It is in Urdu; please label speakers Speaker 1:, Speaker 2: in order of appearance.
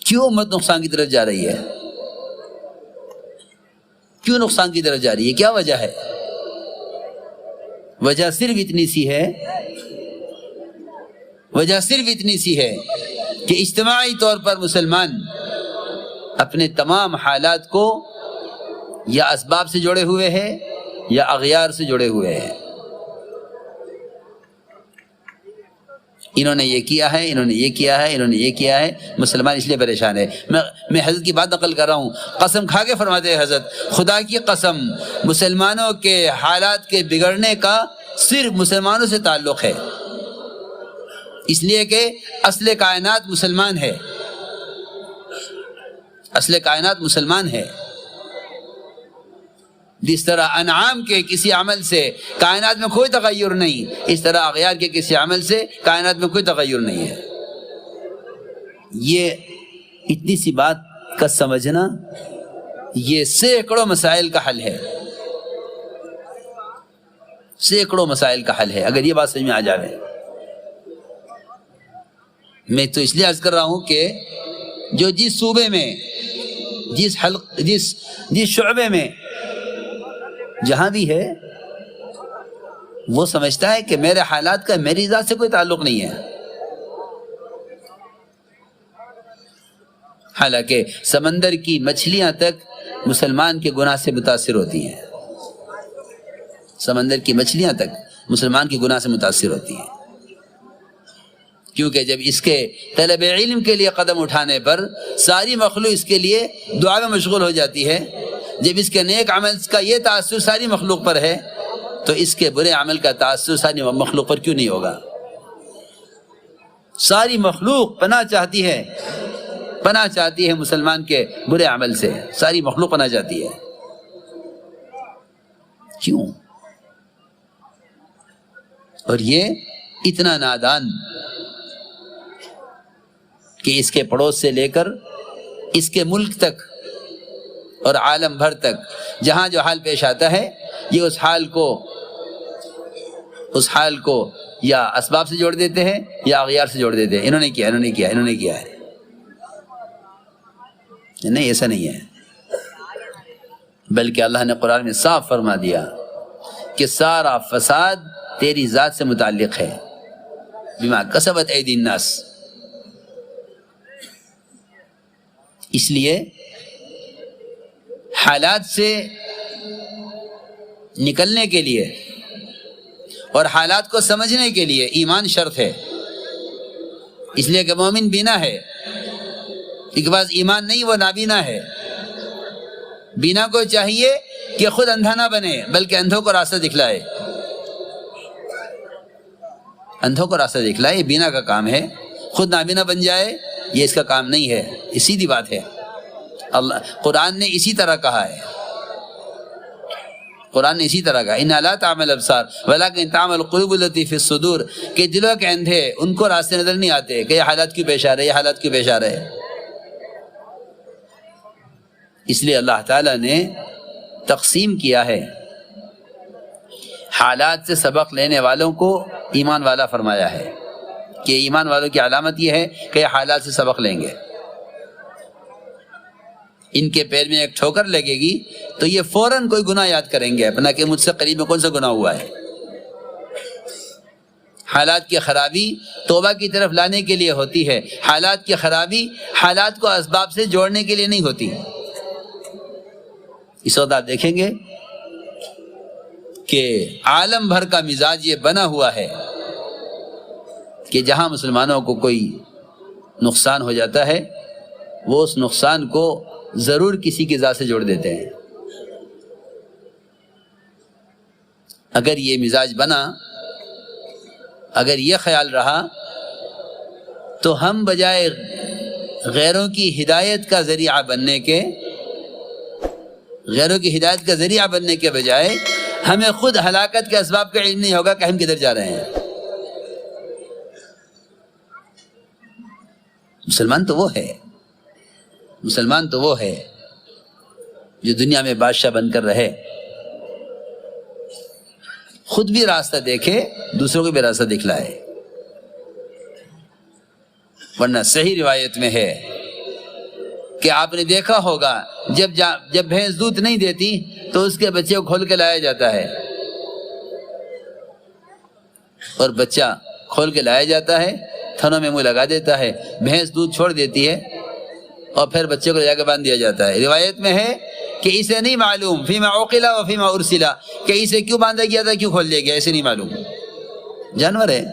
Speaker 1: کیوں امت نقصان کی طرف جا رہی ہے؟ کیوں نقصان کی طرف جا رہی ہے؟ کیا وجہ ہے؟ وجہ صرف اتنی سی ہے کہ اجتماعی طور پر مسلمان اپنے تمام حالات کو یا اسباب سے جڑے ہوئے ہیں یا اغیار سے جڑے ہوئے ہیں. انہوں نے یہ کیا ہے، انہوں نے یہ کیا ہے، انہوں نے یہ کیا ہے. مسلمان اس لیے پریشان ہے. میں حضرت کی بات نقل کر رہا ہوں، قسم کھا کے فرماتے ہیں حضرت، خدا کی قسم مسلمانوں کے حالات کے بگڑنے کا صرف مسلمانوں سے تعلق ہے، اس لیے کہ اصل کائنات مسلمان ہے. اصل کائنات مسلمان ہے. جس طرح انعام کے کسی عمل سے کائنات میں کوئی تغیر نہیں، اس طرح اغیار کے کسی عمل سے کائنات میں کوئی تغیر نہیں ہے. یہ اتنی سی بات کا سمجھنا یہ سینکڑوں مسائل کا حل ہے. سینکڑوں مسائل کا حل ہے اگر یہ بات سمجھ میں آ جائے. میں تو اس لیے عرض کر رہا ہوں کہ جو جس صوبے میں جس شعبے میں جہاں بھی ہے وہ سمجھتا ہے کہ میرے حالات کا میری ذات سے کوئی تعلق نہیں ہے. حالانکہ سمندر کی مچھلیاں تک مسلمان کے گناہ سے متاثر ہوتی ہیں. سمندر کی مچھلیاں تک مسلمان کے گناہ سے متاثر ہوتی ہیں، کیونکہ جب اس کے طلب علم کے لیے قدم اٹھانے پر ساری مخلوق اس کے لیے دعا میں مشغول ہو جاتی ہے. جب اس کے نیک عمل کا یہ تاثر ساری مخلوق پر ہے تو اس کے برے عمل کا تاثر ساری مخلوق پر کیوں نہیں ہوگا؟ ساری مخلوق پناہ چاہتی ہے مسلمان کے برے عمل سے. ساری مخلوق پناہ چاہتی ہے. کیوں؟ اور یہ اتنا نادان کہ اس کے پڑوس سے لے کر اس کے ملک تک اور عالم بھر تک جہاں جو حال پیش آتا ہے یہ اس حال کو یا اسباب سے جوڑ دیتے ہیں یا اغیار سے جوڑ دیتے ہیں. انہوں نے کیا ہے. نہیں، ایسا نہیں ہے. بلکہ اللہ نے قرآن میں صاف فرما دیا کہ سارا فساد تیری ذات سے متعلق ہے. بما کسبت ایدی الناس. اس لیے حالات سے نکلنے کے لیے اور حالات کو سمجھنے کے لیے ایمان شرط ہے. اس لیے کہ مومن بینا ہے، اس کے پاس ایمان نہیں، وہ نابینا ہے. بینا کو چاہیے کہ خود اندھا نہ بنے بلکہ اندھوں کو راستہ دکھلائے. اندھوں کو راستہ دکھلائے، یہ بینا کا کام ہے. خود نابینا بن جائے یہ اس کا کام نہیں ہے. یہ سیدھی بات ہے. قرآن نے اسی طرح کہا ہے. اِنَّا لَا تَعْمَى الْأَبْصَارُ وَلَكِنْ تَعْمَى الْقُلُوبُ الَّتِي فِي الصُّدُورِ کہ دلوں کے اندھے ان کو راستے نظر نہیں آتے کہ یہ حالات کیوں پیش آ رہے. اس لیے اللہ تعالیٰ نے تقسیم کیا ہے. حالات سے سبق لینے والوں کو ایمان والا فرمایا ہے کہ ایمان والوں کی علامت یہ ہے کہ یہ حالات سے سبق لیں گے. ان کے پیر میں ایک ٹھوکر لگے گی تو یہ فوراً کوئی گناہ یاد کریں گے اپنا کہ مجھ سے قریب میں کون سا گناہ ہوا ہے. حالات کی خرابی توبہ کی طرف لانے کے لیے ہوتی ہے. حالات کی خرابی حالات کو اسباب سے جوڑنے کے لیے نہیں ہوتی. اس وقت آپ دیکھیں گے کہ عالم بھر کا مزاج یہ بنا ہوا ہے کہ جہاں مسلمانوں کو کوئی نقصان ہو جاتا ہے وہ اس نقصان کو ضرور کسی کی ذات سے جوڑ دیتے ہیں. اگر یہ مزاج بنا، اگر یہ خیال رہا تو ہم بجائے غیروں کی ہدایت کا ذریعہ بننے کے بجائے ہمیں خود ہلاکت کے اسباب کا علم نہیں ہوگا کہ ہم کدھر جا رہے ہیں. مسلمان تو وہ ہے جو دنیا میں بادشاہ بن کر رہے، خود بھی راستہ دیکھے، دوسروں کو بھی راستہ دکھلائے. ورنہ صحیح روایت میں ہے کہ آپ نے دیکھا ہوگا جب بھینس دودھ نہیں دیتی تو اس کے بچے کو کھول کے لایا جاتا ہے، اور بچہ کھول کے لایا جاتا ہے، تھنوں میں منہ لگا دیتا ہے، بھینس دودھ چھوڑ دیتی ہے اور پھر بچے کو لے جا کے باندھ دیا جاتا ہے۔ روایت میں ہے کہ اسے نہیں معلوم فیما عقلا و فیما ارسلا، کہ اسے کیوں باندھا گیا تھا، کیوں کھول دیا گیا، اسے نہیں معلوم، جانور ہے۔